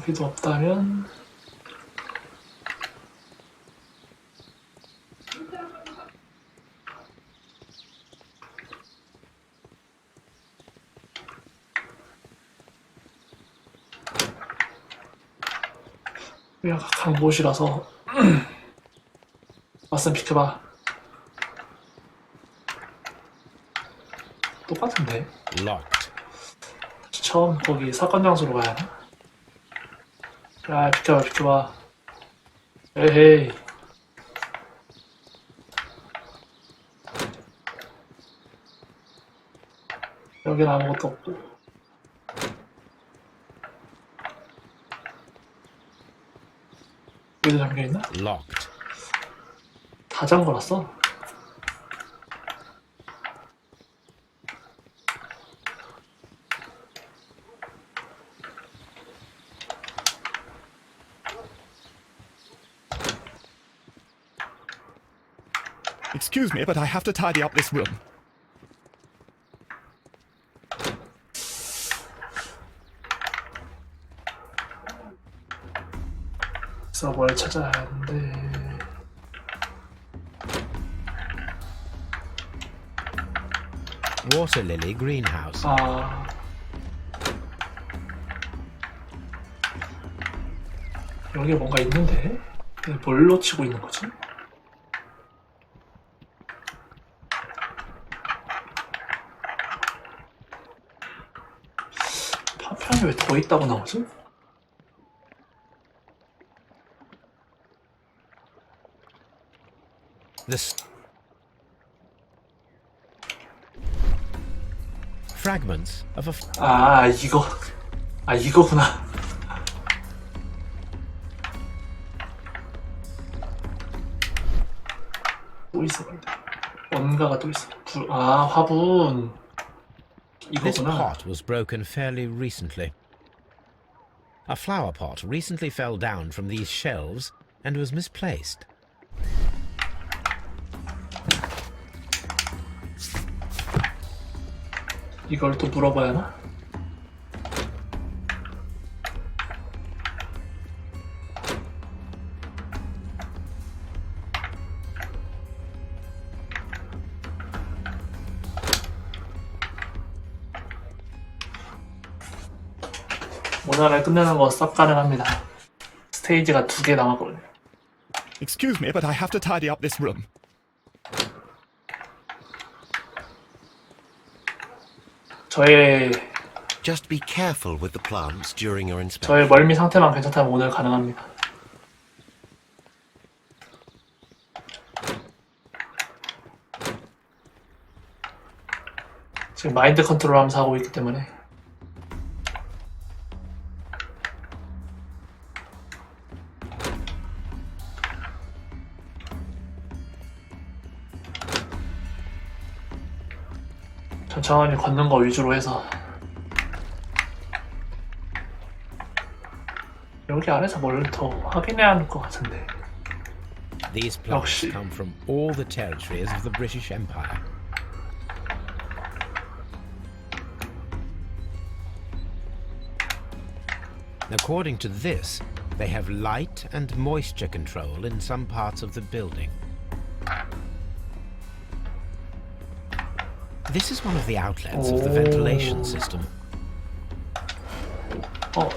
여기도 없다면 여기가 강보시라서 맞선 비켜봐. 똑같은데? Locked. 처음 거기 사건 장소로 가야 하나? 야 비켜봐 비켜봐. 에헤이. 여긴 아무것도 없고. 여기도 잠겨있나? Locked. 다 잠궈놨어. Excuse me, but I have to tidy up this room. 그래서 뭘 찾아야 하는데 Water lily greenhouse. 아 여기에 뭔가 있는데 뭘로 치고 있는 거지? 파편이 왜 더 있다고 나오지? This fragments of a 아 이거구나. 또 있어 근데 뭔가가 또 있어. 화분 This 이거구나. pot was broken fairly recently. A flower pot recently fell down from these shelves and was misplaced. 이걸 또 물어봐야 하나? 오늘을 끝내는 거 쌉 가능합니다. 스테이지가 2개 남았거든요. Excuse me, but I have to tidy up this room. 저의 Just be careful with the plants during your inspection. 멀미 상태만 괜찮다면 오늘 가능합니다. 지금 마인드 컨트롤 하면서 하고 있기 때문에 천천히 걷는 거 위주로 해서 여기 안에서 뭘 더 확인해야 할 것 같은데. These plants 역시. come from all the territories of the British Empire. According to this, they have light and moisture control in some parts of the building. This is one of the outlets of the ventilation system. 어.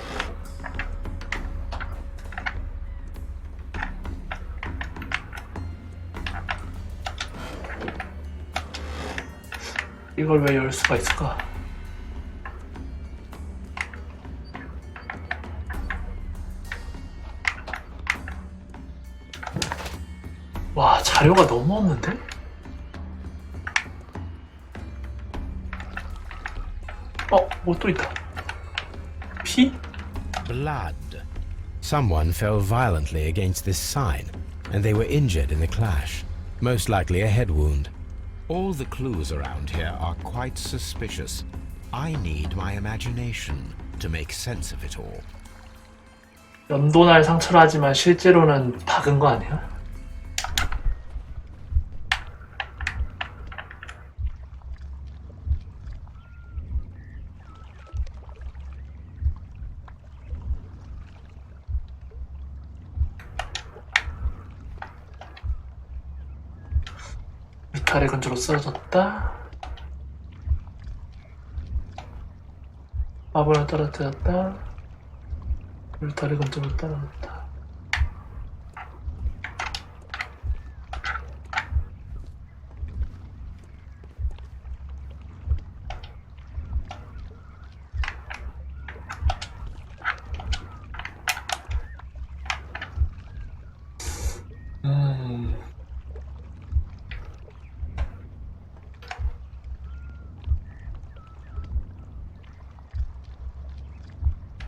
이걸 왜 열 수가 있을까? 와, 자료가 너무 없는데? 뭐 또 있다. 피? Blood. Someone fell violently against this sign, and they were injured in the clash. Most likely a head wound. All the clues around here are quite suspicious. I need my imagination to make sense of it all. 연도날 상처를 하지만 실제로는 박은 거 아니야? 울타리 근처로 쓰러졌다. 화분을 떨어뜨렸다. 울타리 근처로 떨어졌다.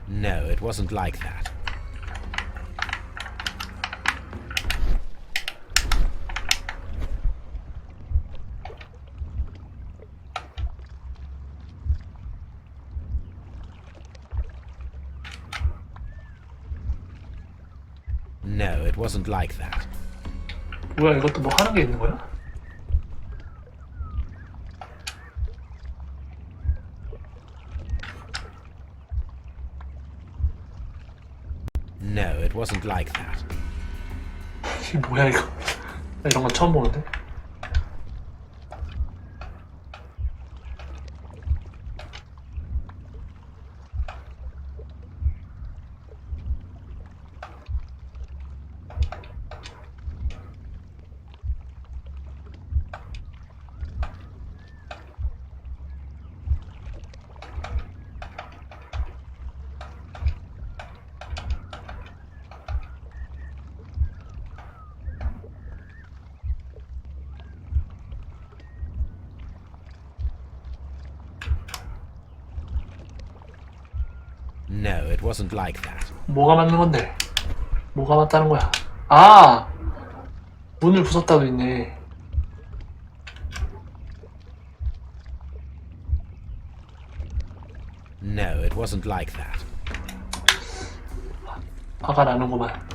No, it wasn't like that. No, it wasn't like that. 뭐야, 이것도 뭐 하는 게 있는 거야? No, it wasn't like that. 이게 뭐야, 이거? 나 이런 건 처음 보는데? No, it wasn't like that. 뭐가 맞는 건데? 뭐가 맞다는 거야? 아! 문을 부쉈다도 있네. No, it wasn't like that. 화가 나는구만.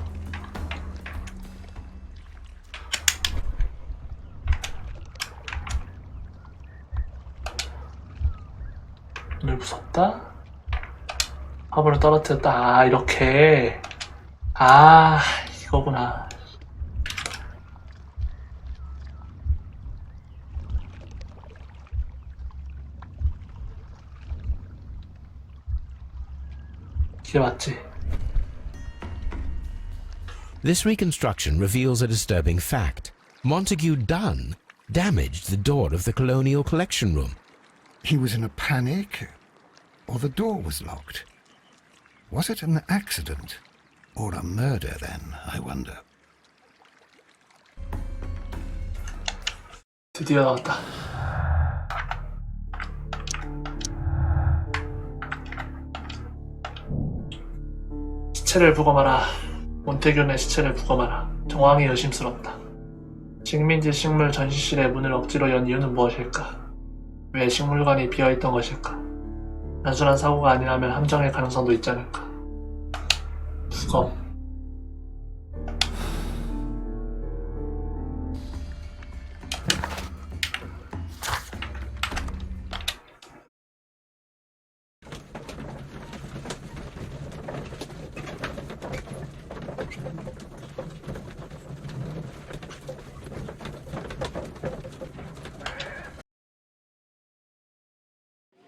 문을 부쉈다? 화분을 떨어뜨렸다. 아, 이렇게. 아, 이거구나. 이게 맞지? This reconstruction reveals a disturbing fact. Montague Dunn damaged the door of the Colonial Collection Room. He was in a panic, or the door was locked. Was it an accident, or a murder then, I wonder? 드디어 나왔다. 시체를 부검하라. 몬테균의 시체를 부검하라. 정황이 의심스럽다. 식민지 식물 전시실의 문을 억지로 연 이유는 무엇일까? 왜 식물관이 비어있던 것일까? 단순한 사고가 아니라면 함정의 가능성도 있지 않을까? 부검.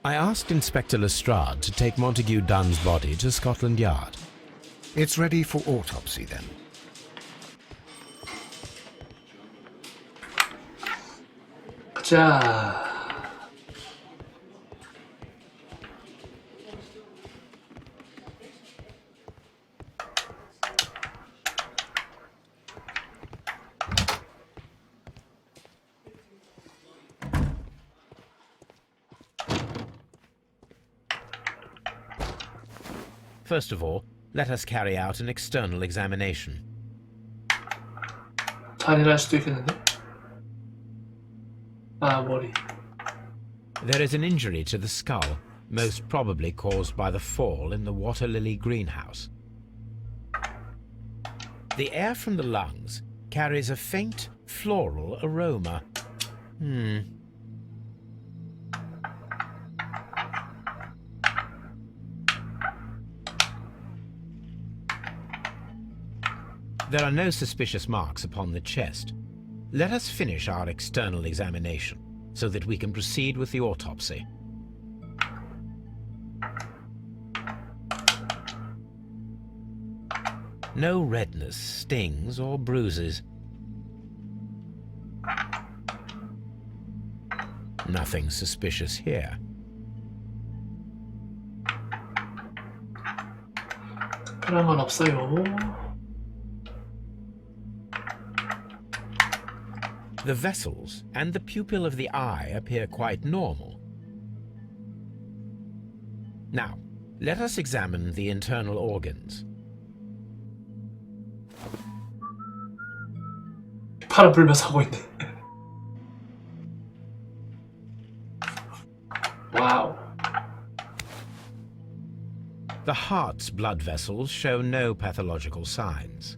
I asked Inspector Lestrade to take Montague Dunn's body to Scotland Yard. It's ready for autopsy then. 자, First of all, let us carry out an external examination. 잔인할 수도 있겠는데? 아, 머리. There is an injury to the skull, most probably caused by the fall in the water lily greenhouse. The air from the lungs carries a faint floral aroma. There are no suspicious marks upon the chest. let us finish our external examination so that we can proceed with the autopsy. No redness, stings, or bruises. Nothing suspicious here. 특별한 건 없어요. The vessels and the pupil of the eye appear quite normal. Now, let us examine the internal organs. 팔을 불면서 하고 있네. 와우. The heart's blood vessels show no pathological signs.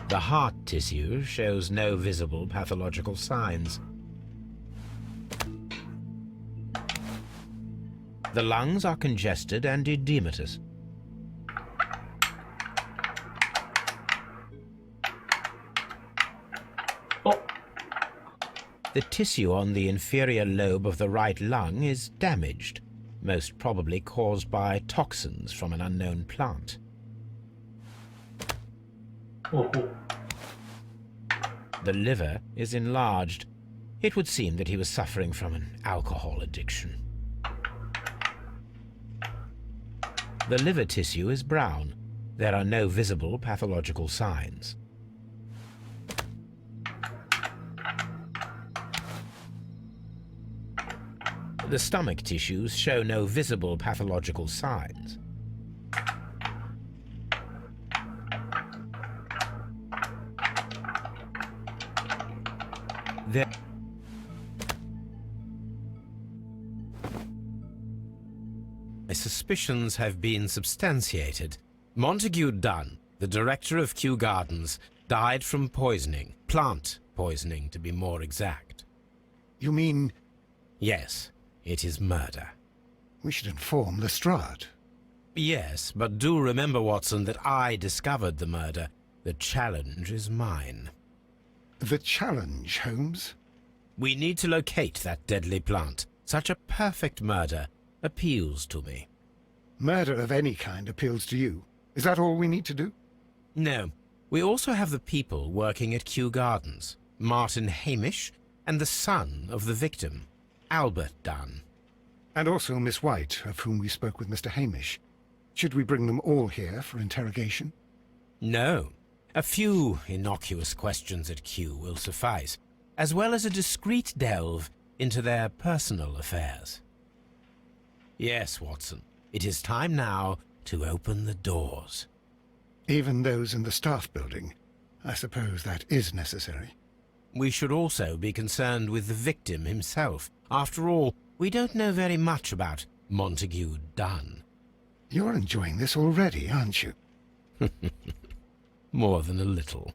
The heart tissue shows no visible pathological signs. The lungs are congested and edematous. Oh. The tissue on the inferior lobe of the right lung is damaged, most probably caused by toxins from an unknown plant. Oh. The liver is enlarged. It would seem that he was suffering from an alcohol addiction. The liver tissue is brown. There are no visible pathological signs. The stomach tissues show no visible pathological signs. My suspicions have been substantiated. Montague Dunn, the director of Kew Gardens, died from poisoning. Plant poisoning, to be more exact. You mean Yes, it is murder. we should inform Lestrade? Yes, but do remember, Watson, that I discovered the murder. The challenge is mine. The challenge, Holmes? We need to locate that deadly plant. Such a perfect murder appeals to me. Murder of any kind appeals to you. Is that all we need to do? No, we also have the people working at Kew Gardens. Martin Hamish and the son of the victim, Albert Dunn. And also Miss White, of whom we spoke with Mr. Hamish. Should we bring them all here for interrogation? No, a few innocuous questions at Kew will suffice, as well as a discreet delve into their personal affairs. Yes, Watson, it is time now to open the doors. Even those in the staff building? I suppose that is necessary. We should also be concerned with the victim himself. After all, we don't know very much about Montague Dunn. You're enjoying this already, aren't you? More than a little.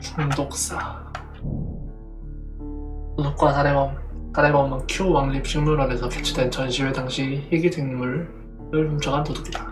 중독사. 도둑과 살해범은 큐 왕립 식물원에서 개최된 전시회 당시 희귀생물을 훔쳐간 도둑이다.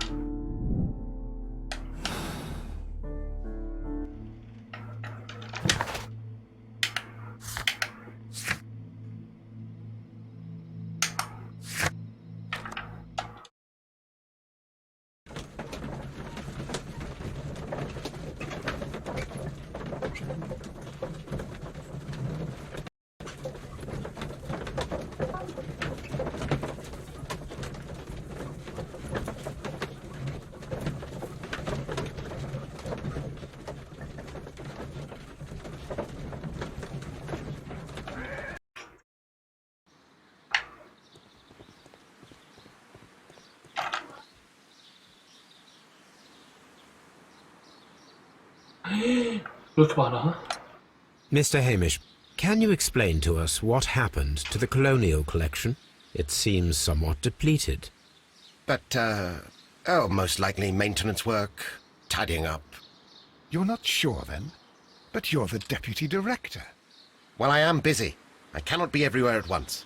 왜 이렇게 많아? Mr. Hamish, can you explain to us what happened to the colonial collection? It seems somewhat depleted. But, most likely maintenance work, tidying up. You're not sure, then? But you're the deputy director. Well, I am busy. I cannot be everywhere at once.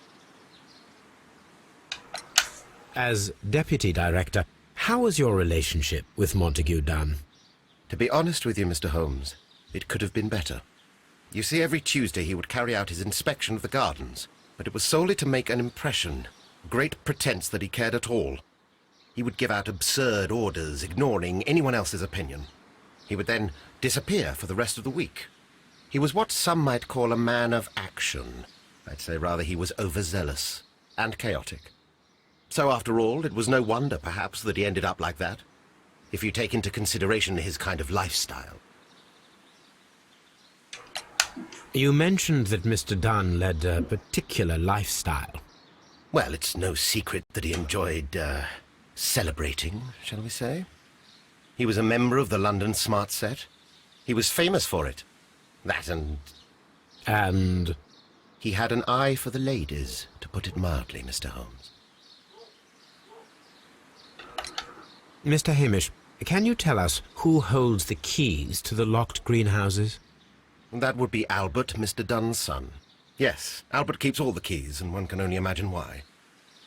As deputy director, how was your relationship with Montague Dunn? To be honest with you, Mr. Holmes, it could have been better. You see, every Tuesday he would carry out his inspection of the gardens, but it was solely to make an impression, great pretense that he cared at all. He would give out absurd orders, ignoring anyone else's opinion. He would then disappear for the rest of the week. He was what some might call a man of action. I'd say rather he was overzealous and chaotic. So after all, it was no wonder, perhaps, that he ended up like that, if you take into consideration his kind of lifestyle. You mentioned that Mr. Dunn led a particular lifestyle. Well, it's no secret that he enjoyed, celebrating, shall we say? He was a member of the London Smart Set. He was famous for it. That And he had an eye for the ladies, to put it mildly, Mr. Holmes. Mr. Hamish, can you tell us who holds the keys to the locked greenhouses? That would be Albert, Mr. Dunn's son. Yes, Albert keeps all the keys, and one can only imagine why.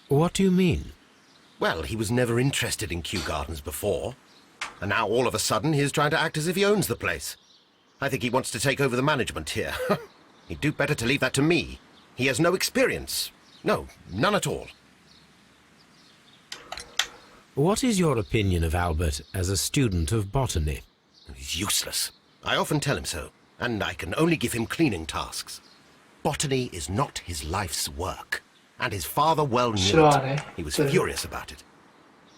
What do you mean? Well, he was never interested in Kew Gardens before, and now all of a sudden he's trying to act as if he owns the place. I think he wants to take over the management here. He'd do better to leave that to me. He has no experience. No, none at all. What is your opinion of Albert as a student of botany? He's useless. I often tell him so, and I can only give him cleaning tasks. Botany is not his life's work, and his father well knew 싫어하네. it. He was furious about it.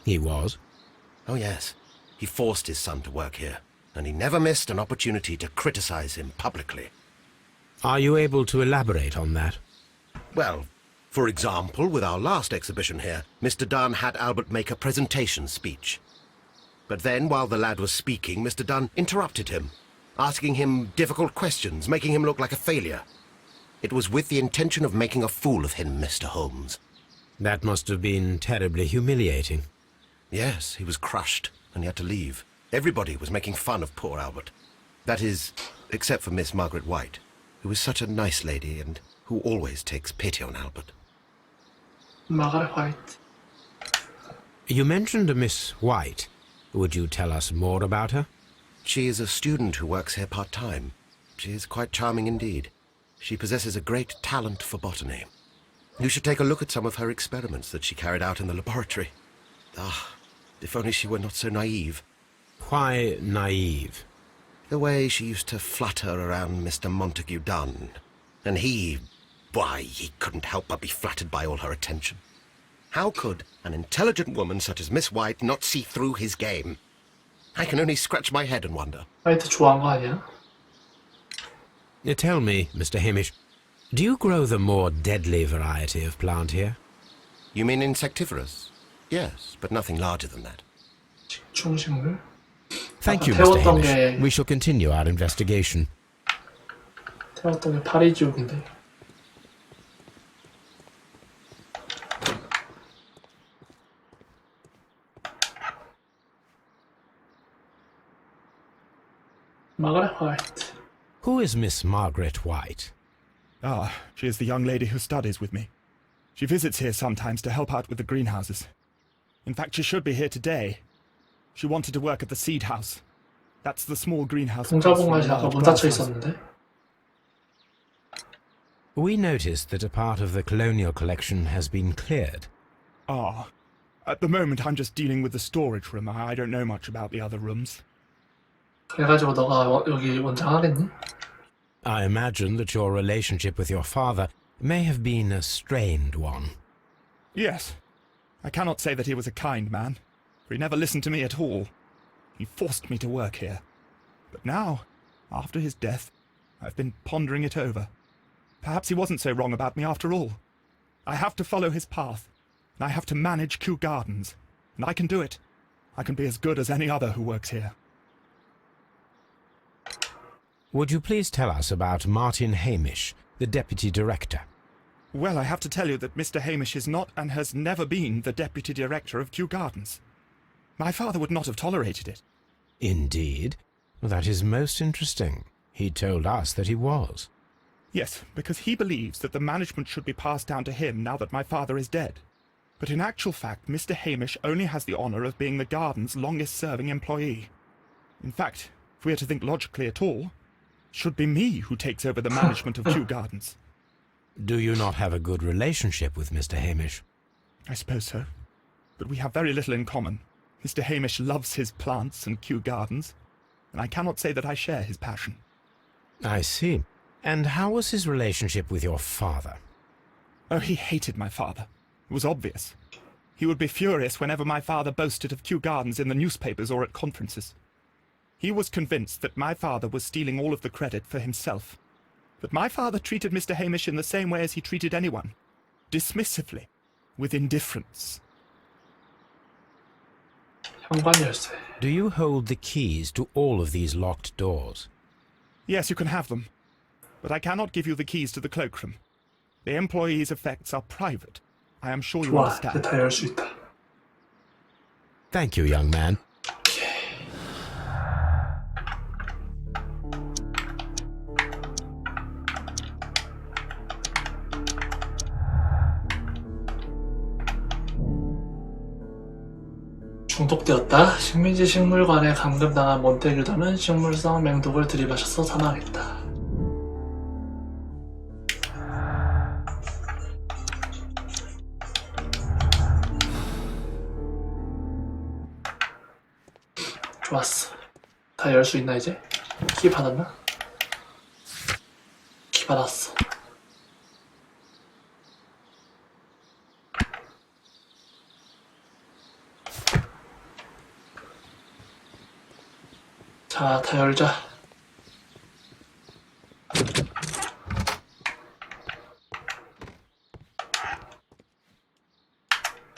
He was. Oh yes, he forced his son to work here, and he never missed an opportunity to criticize him publicly. Are you able to elaborate on that? Well, for example, with our last exhibition here, Mr. Dunn had Albert make a presentation speech. But then, while the lad was speaking, Mr. Dunn interrupted him, asking him difficult questions, making him look like a failure. It was with the intention of making a fool of him, Mr. Holmes. That must have been terribly humiliating. Yes, he was crushed, and he had to leave. Everybody was making fun of poor Albert. That is, except for Miss Margaret White, who is such a nice lady and who always takes pity on Albert. Margaret White. You mentioned a Miss White. Would you tell us more about her? She is a student who works here part-time. She is quite charming indeed. She possesses a great talent for botany. You should take a look at some of her experiments that she carried out in the laboratory. Ah, if only she were not so naive. Why naive? The way she used to flutter around Mr. Montague Dunn. And why, he couldn't help but be flattered by all her attention. How could an intelligent woman such as Miss White not see through his game? I can only scratch my head and wonder. 화이트 좋아한 거 아니야? Tell me, Mr. Hamish, do you grow the more deadly variety of plant here? You mean insectivorous? Yes, but nothing larger than that. 식충식물? Thank you, 아까 Mr. 태웠던 Hamish. 게 We shall continue our investigation. 태웠던 게 파리지옥인데. Margaret White. Who is Miss Margaret White? Ah, she is the young lady who studies with me. She visits here sometimes to help out with the greenhouses. In fact, she should be here today. She wanted to work at the seed house. That's the small greenhouse. across from 동자봉맛이 the 아까 large 문 닫혀 glass house. 있었는데. We noticed that a part of the colonial collection has been cleared. Ah, at the moment I'm just dealing with the storage room. I don't know much about the other rooms. 그래가지고 너가 여기 원장하겠니? I imagine that your relationship with your father may have been a strained one. Yes. I cannot say that he was a kind man, for he never listened to me at all. He forced me to work here. But now, after his death, I've been pondering it over. Perhaps he wasn't so wrong about me after all. I have to follow his path, and I have to manage Kew Gardens, and I can do it. I can be as good as any other who works here. Would you please tell us about Martin Hamish, the deputy director? Well, I have to tell you that Mr. Hamish is not and has never been the deputy director of Kew Gardens. My father would not have tolerated it. Indeed? That is most interesting. He told us that he was. Yes, because he believes that the management should be passed down to him now that my father is dead. But in actual fact, Mr. Hamish only has the honour of being the garden's longest-serving employee. In fact, if we are to think logically at all, it should be me who takes over the management of Kew Gardens. Do you not have a good relationship with Mr. Hamish? I suppose so. But we have very little in common. Mr. Hamish loves his plants and Kew Gardens, and I cannot say that I share his passion. I see. And how was his relationship with your father? Oh, he hated my father. It was obvious. He would be furious whenever my father boasted of Kew Gardens in the newspapers or at conferences. He was convinced that my father was stealing all of the credit for himself. That my father treated Mr. Hamish in the same way as he treated anyone. Dismissively. With indifference. 현관 열쇠. Do you hold the keys to all of these locked doors? Yes, you can have them. But I cannot give you the keys to the cloakroom. The employee's effects are private. I am sure you 좋아, 이제 understand. 다 열 수 있다. Thank you, young man. 중독되었다. 식민지 식물관에 감금당한 몬테규더는 식물성 맹독을 들이마셔서 사망했다. 좋았어. 다 열 수 있나 이제? 키 받았나? 키 받았어. 자, 다 열자.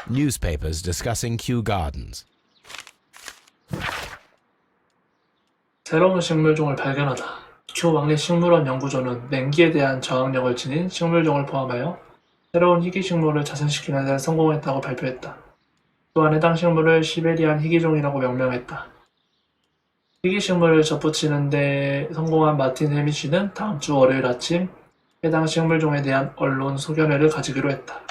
Newspapers discussing Kew Gardens. 새로운 식물종을 발견하다. 큐 왕립 식물원 연구소는 냉기에 대한 저항력을 지닌 식물종을 포함하여 새로운 희귀식물을 자생시키는 데 성공했다고 발표했다. 또한 해당 식물을 시베리안 희귀종이라고 명명했다. 희귀식물을 접붙이는 데 성공한 마틴 해미쉬는 다음 주 월요일 아침 해당 식물종에 대한 언론 소견회를 가지기로 했다.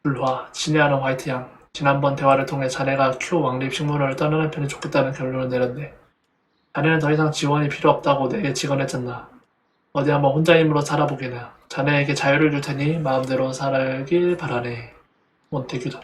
불화, 친애하는 화이트양. 지난번 대화를 통해 자네가 큐 왕립 식물원을 떠나는 편이 좋겠다는 결론을 내렸네. 자네는 더 이상 지원이 필요 없다고 내게 직언했잖아. 어디 한번 혼자 힘으로 살아보게나. 자네에게 자유를 줄 테니 마음대로 살길 바라네. 몬테규도.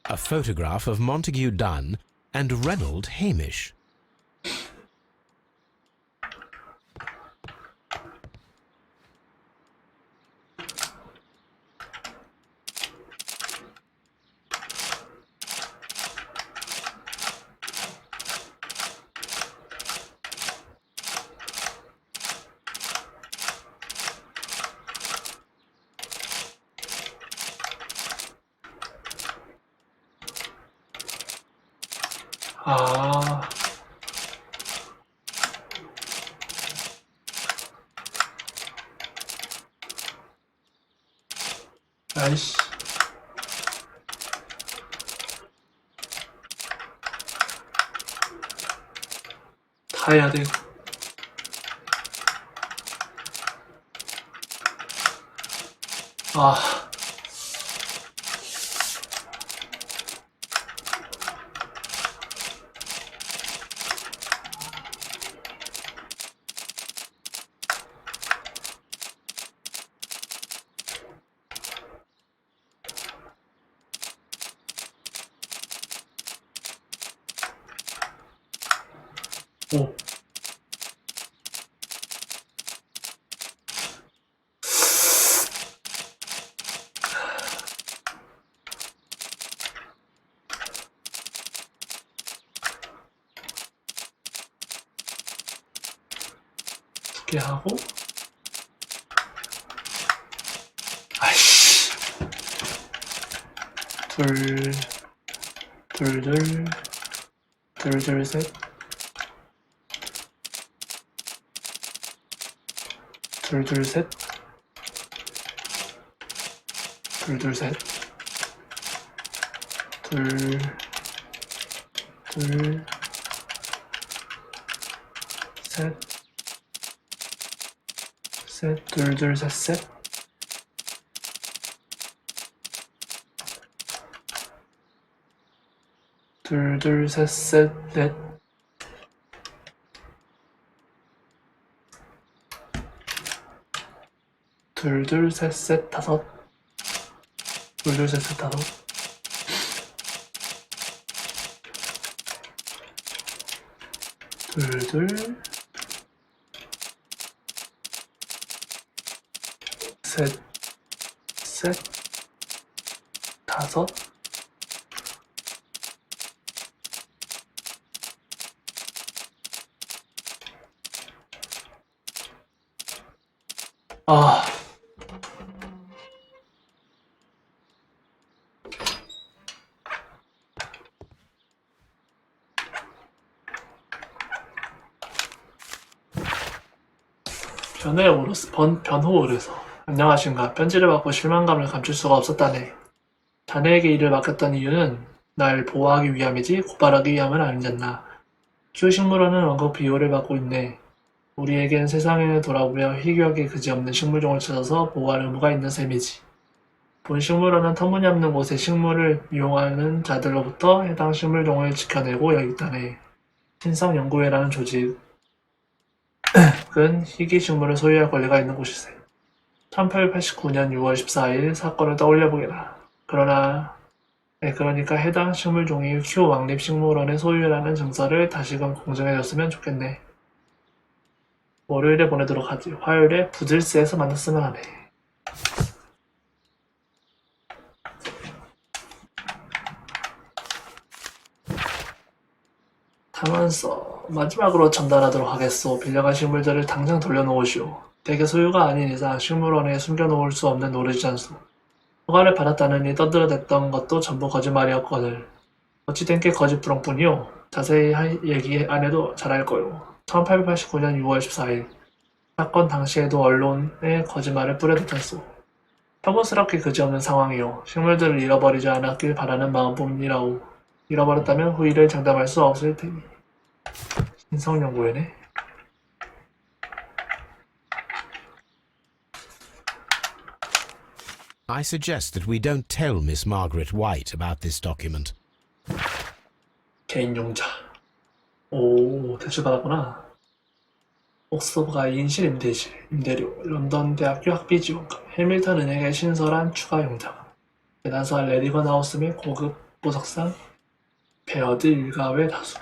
A photograph of Montague Dunn and Reynold Hamish. 아... 아이씨. 다 해야 돼. 아... 오. 두 개 하고. 아이씨. 셋, 셋, 셋. 넷. 다섯. 다섯. 셋. 다섯. 변호 의뢰서. 안녕하신가. 편지를 받고 실망감을 감출 수가 없었다네. 자네에게 일을 맡겼던 이유는 날 보호하기 위함이지 고발하기 위함은 아니잖나. 큐 식물원은 언급 비호를 받고 있네. 우리에겐 세상에 돌아보며 희귀하게 그지없는 식물종을 찾아서 보호할 의무가 있는 셈이지. 본 식물원은 터무니없는 곳에 식물을 이용하는 자들로부터 해당 식물종을 지켜내고 있다네. 신성연구회라는 조직은 희귀 식물을 소유할 권리가 있는 곳이세. 1889년 6월 14일 사건을 떠올려보게라. 그러니까 해당 식물종이 큐 왕립식물원의 소유라는 증서를 다시금 공정해줬으면 좋겠네. 월요일에 보내도록 하지. 화요일에 vlzpsh에서 만났으면 하네. 하면서 마지막으로 전달하도록 하겠소. 빌려간 식물들을 당장 돌려놓으시오. 대개 소유가 아닌 이상 식물원에 숨겨놓을 수 없는 노르지않소. 허가를 받았다느니 떠들어댔던 것도 전부 거짓말이었거늘. 어찌된 게 거짓부렁뿐이오. 자세히 얘기 안 해도 잘 알 거요. 1889년 6월 14일 사건 당시에도 언론에 거짓말을 뿌려댔었소. 혐오스럽게 그지없는 상황이오. 식물들을 잃어버리지 않았길 바라는 마음뿐이라오. 잃어버렸다면 후일을 장담할 수 없을 테니. 신성연구회네. I suggest that we don't tell Miss Margaret White about this document. 개인용자. 오, 대출받았구나. 옥스퍼드가 인실 임대료, 런던 대학교 학비 지원금, 해밀턴 은행의 신설한 추가 용장, 계단서 레디건 하우스 및 고급 보석상, 베어드 일가의 다수.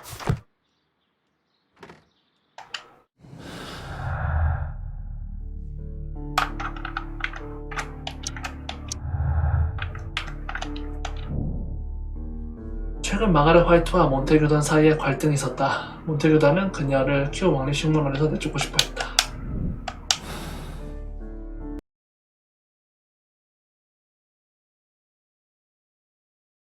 최근 마가렛 화이트와 몬테규단 사이에 갈등이 있었다. 몬테규단은 그녀를 큐 왕립식물원에서 내쫓고 싶어 했다.